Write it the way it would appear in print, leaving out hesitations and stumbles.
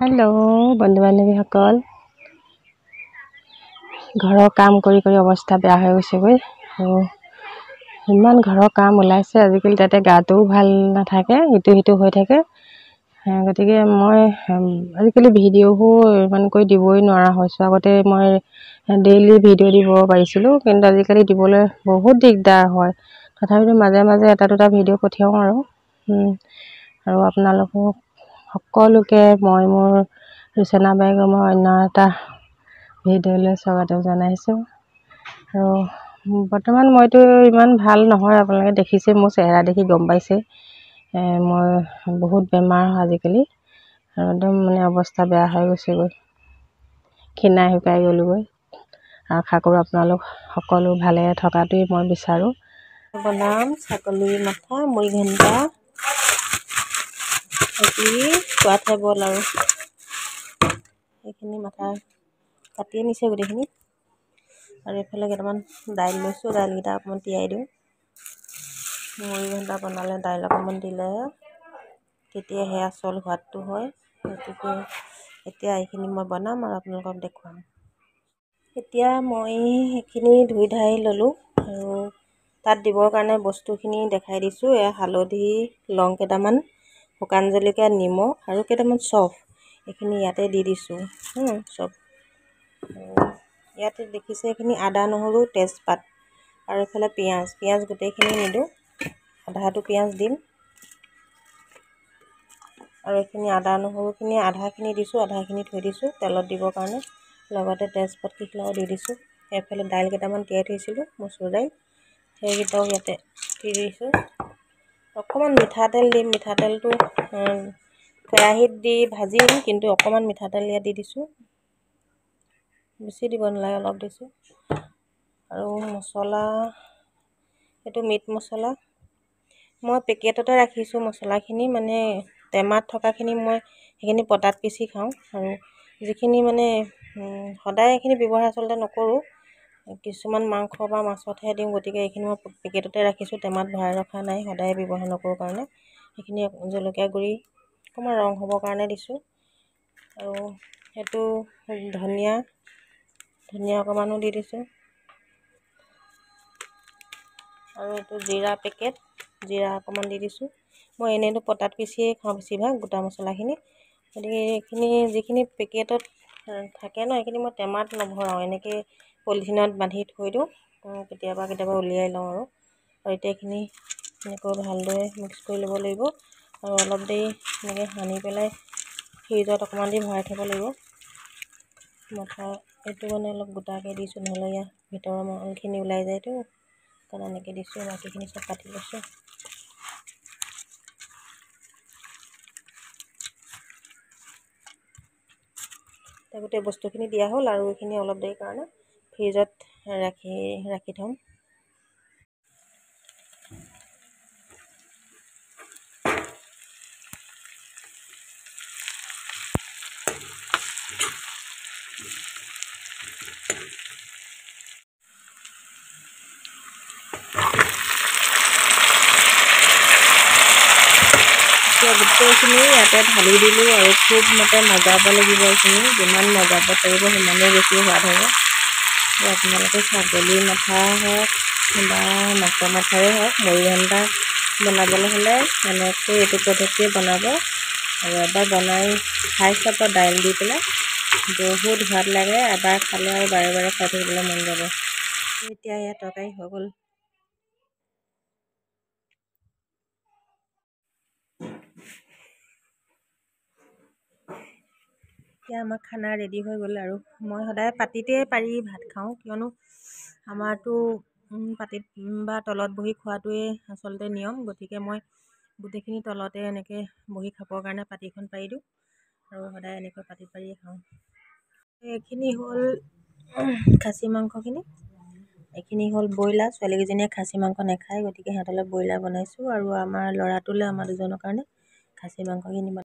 hello बंधु बान्धवीসকল ঘৰৰ কাম কৰি অৱস্থা বেয়া হৈ গৈছেগৈ আৰু ইমান ঘৰৰ কাম ওলাইছে আজিকালি তাতে গাটোও ভাল নাথাকে ইটো হৈ থাকে গতিকে মই আজিকালি ভিডিঅ'বোৰ ইমানকৈ দিবই নোৱাৰা হৈছোঁ আগতে মই ডেইলি ভিডিঅ' দিব পাৰিছিলোঁ কিন্তু আজিকালি দিবলৈ বহুত দিগদাৰ হয় তথাপিতো মাজে মাজে এটা দুটা ভিডিঅ' পঠিয়াওঁ আৰু আপোনালোকক সকলোকে মই মোৰ ৰুচনা বেগমৰ অন্য এটা ভিডিঅ'লৈ স্বাগতম জনাইছোঁ আৰু বৰ্তমান মইতো ইমান ভাল নহয় আপোনালোকে দেখিছে মোৰ চেহেৰা দেখি গম পাইছে মই বহুত বেমাৰ আজিকালি আৰু একদম মানে অৱস্থা বেয়া হৈ গৈছেগৈ ক্ষীণাই শুকাই গ'লোগৈ আশা কৰোঁ আপোনালোক সকলো ভালে থকাটোৱেই মই বিচাৰোঁ বনাম ছাগলী মাথা মুড়ি ঘণ্টা খোৱাতহে বল আৰু এইখিনি মাথা কাটি নিছে গোটেইখিনি আৰু এইফালে কেইটামান দাইল লৈছোঁ দাইলকেইটা অকণমান তিয়াই দিওঁ মুড়ি ঘণ্টা বনালে দাইল অকণমান দিলে তেতিয়াহে আচল সোৱাদটো হয় গতিকে এতিয়া এইখিনি মই বনাম আৰু আপোনালোকক দেখুৱাম এতিয়া মই এইখিনি ধুই ধাই ল'লোঁ আৰু তাত দিবৰ কাৰণে বস্তুখিনি দেখাই দিছোঁ এয়া হালধি লং কেইটামান শুকান জলকীয়া নিমখ আৰু কেইটামান চফ এইখিনি ইয়াতে দি দিছোঁ চব ইয়াতে দেখিছে এইখিনি আদা নহৰু তেজপাত আৰু এইফালে পিঁয়াজ গোটেইখিনি নিদিওঁ আধাটো পিঁয়াজ দিম আৰু এইখিনি আদা নহৰুখিনি আধাখিনি দিছোঁ আধাখিনি থৈ দিছোঁ তেলত দিবৰ কাৰণে লগতে তেজপাত কেইখিলাও দি দিছোঁ এইফালে দাইল কেইটামান তিয়াই থৈছিলোঁ মচুৰ দাইল সেইকেইটাও ইয়াতে দি দিছোঁ অকণমান মিঠাতেল দিম মিঠাতেলটো কেৰাহীত দি ভাজিম কিন্তু অকণমান মিঠাতেল ইয়াত দি দিছোঁ বেছি দিব নালাগে অলপ দিছোঁ আৰু মছলা এইটো মিট মছলা মই পেকেটতে ৰাখিছোঁ মছলাখিনি মানে টেমাত থকাখিনি মই সেইখিনি পটাত পিচি খাওঁ আৰু যিখিনি মানে সদায় এইখিনি ব্যৱহাৰ আচলতে নকৰোঁ কিছুমান মাংস বা মাছতহে দিওঁ গতিকে এইখিনি মই পেকেটতে ৰাখিছোঁ টেমাত ভৰাই ৰখা নাই সদায় ব্যৱহাৰ নকৰোঁ কাৰণে সেইখিনি জলকীয়া গুড়ি অকণমান ৰং হ'বৰ কাৰণে দিছোঁ আৰু সেইটো ধনিয়া অকণমানো দি দিছোঁ আৰু এইটো জিৰা পেকেট জিৰা অকণমান দি দিছোঁ মই এনেইতো পটাত পিচিয়ে খাওঁ বেছিভাগ গোটা মছলাখিনি গতিকে এইখিনি যিখিনি পেকেটত থাকে ন এইখিনি মই টেমাত নভৰাওঁ এনেকৈ পলিথিনত বান্ধি থৈ দিওঁ কেতিয়াবা উলিয়াই লওঁ আৰু এতিয়া এইখিনি এনেকৈ ভালদৰে মিক্স কৰি ল'ব লাগিব আৰু অলপ দেৰি এনেকৈ সানি পেলাই ফ্ৰিজত অকণমান দেৰি ভৰাই থ'ব লাগিব মাথা এইটো মানে অলপ গোটাকৈ দিছোঁ নহ'লে ইয়াৰ ভিতৰৰ মালখিনি ওলাই যায়তো কাৰণ এনেকৈ দিছোঁ বাকীখিনি চব কাটি লৈছোঁ গোটেই বস্তুখিনি দিয়া হ'ল আৰু এইখিনি অলপ দেৰি কাৰণে ফ্ৰিজত ৰাখি থ'ম গোটেইখিনি ইয়াতে ঢালি দিলোঁ আৰু খুব মতে মজাব লাগিব এইখিনি যিমান মজাব পাৰিব সিমানেই বেছি সোৱাদ হ'ব আৰু আপোনালোকে ছাগলী মাথা হওক বা মাছৰ মাথাৰে হওক মুড়ি ঘণ্টা বনাবলৈ হ'লে এনেকৈ এইটো পদ্ধতিয়ে বনাব আৰু এবাৰ বনাই খাই চাব দাইল দি পেলাই বহুত সোৱাদ লাগে এবাৰ খালে আৰু বাৰে বাৰে খাই থাকিবলৈ মন যাব এতিয়া ইয়াত তৰকাৰী হৈ গ'ল এতিয়া আমাৰ খানা ৰেডি হৈ গ'ল আৰু মই সদায় পাতিতে পাৰি ভাত খাওঁ কিয়নো আমাৰতো পাতিত বা তলত বহি খোৱাটোৱে আচলতে নিয়ম গতিকে মই গোটেইখিনি তলতে এনেকৈ বহি খাবৰ কাৰণে পাতিখন পাৰি দিওঁ আৰু সদায় এনেকৈ পাতিত পাৰিয়ে খাওঁ এইখিনি হ'ল খাচী মাংসখিনি এইখিনি হ'ল ব্ৰইলাৰ ছোৱালীকেইজনীয়ে খাচী মাংস নাখায় গতিকে সিহঁতলৈ ব্ৰইলাৰ বনাইছোঁ আৰু আমাৰ ল'ৰাটোলৈ আমাৰ দুজনৰ কাৰণে খাচী মাংসখিনি